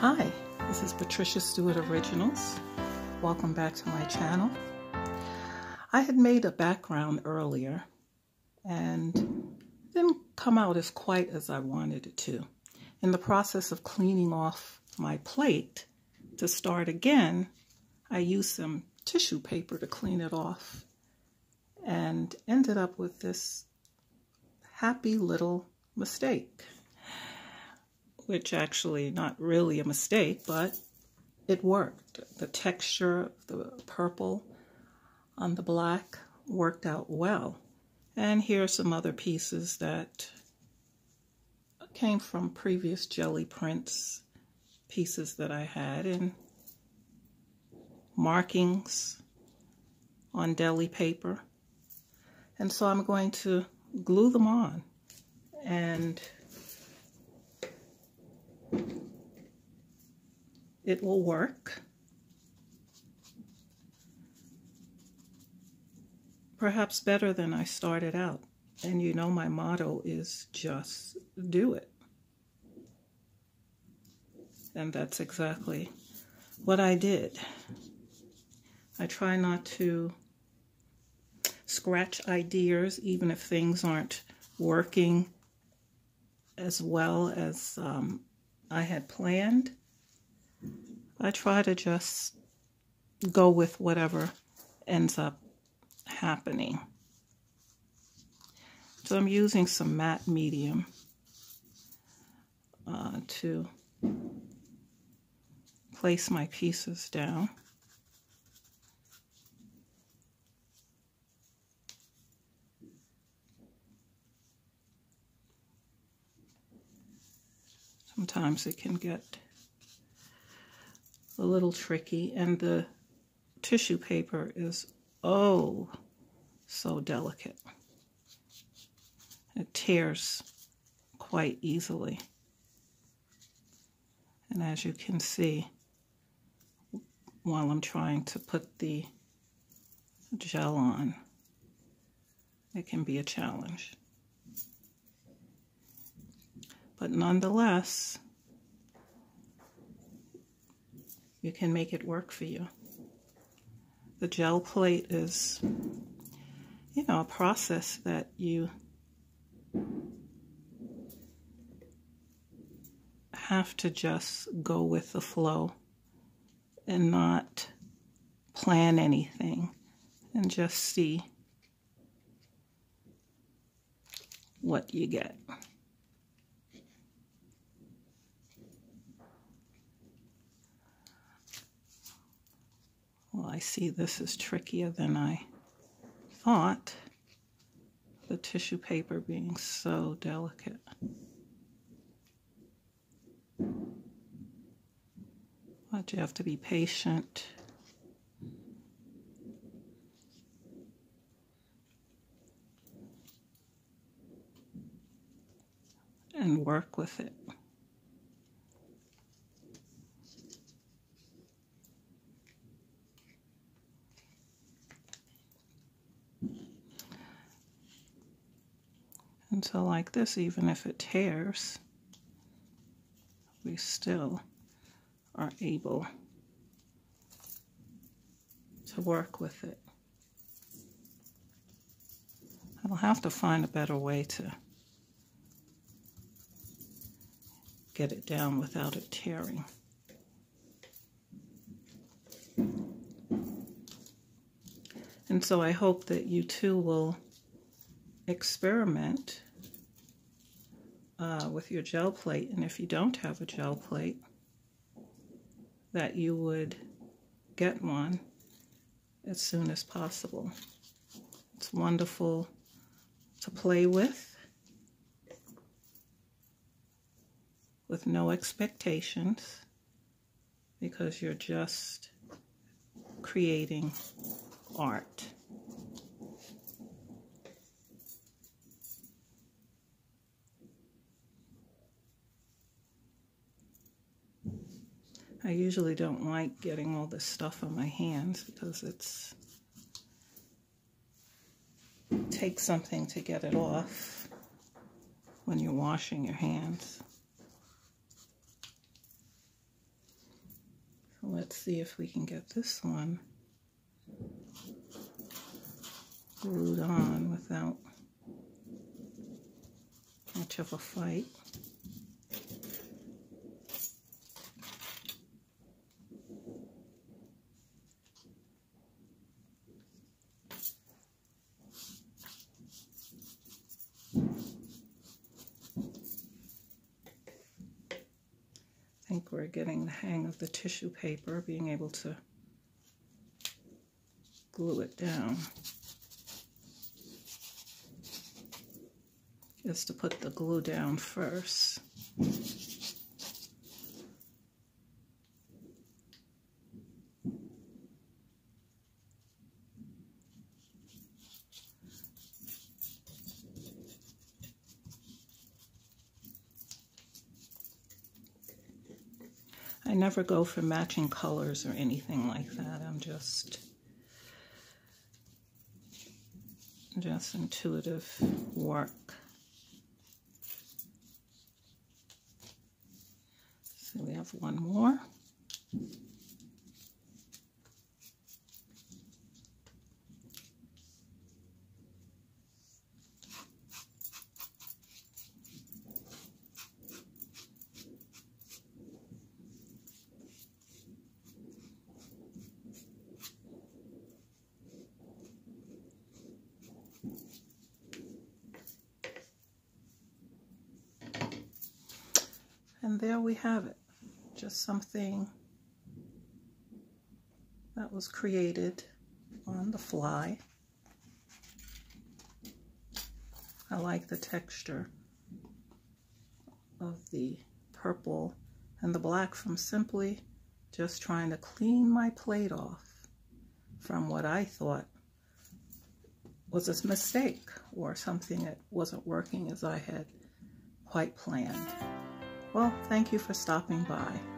Hi, this is Patricia Stuart Originals. Welcome back to my channel. I had made a background earlier and it didn't come out as quite as I wanted it to. In the process of cleaning off my plate to start again, I used some tissue paper to clean it off and ended up with this happy little mistake. Which actually not really a mistake, but it worked. The texture of the purple on the black worked out well. And here are some other pieces that came from previous jelly prints, pieces that I had, and markings on deli paper. And so I'm going to glue them on, and it will work. Perhaps better than I started out. And you know my motto is just do it. And that's exactly what I did. I try not to scratch ideas even if things aren't working as well as I had planned. I try to just go with whatever ends up happening. So I'm using some matte medium to place my pieces down. Sometimes it can get a little tricky, and the tissue paper is oh so delicate. It tears quite easily. And as you can see, while I'm trying to put the gel on, it can be a challenge. But nonetheless, you can make it work for you. The gel plate is, a process that you have to just go with the flow and not plan anything and just see what you get. Well, I see this is trickier than I thought, the tissue paper being so delicate. But you have to be patient and work with it. And so like this, even if it tears, we still are able to work with it. I'll have to find a better way to get it down without it tearing. And so I hope that you too will experiment with your gel plate, and if you don't have a gel plate, that you would get one as soon as possible. It's wonderful to play with no expectations, because you're just creating art. I usually don't like getting all this stuff on my hands because it takes something to get it off when you're washing your hands. Let's see if we can get this one glued on without much of a fight. I think we're getting the hang of the tissue paper, being able to glue it down. Just to put the glue down first. I never go for matching colors or anything like that. I'm just intuitive work. So we have one more. And there we have it, just something that was created on the fly. I like the texture of the purple and the black from simply just trying to clean my plate off from what I thought was a mistake or something that wasn't working as I had quite planned. Well, thank you for stopping by.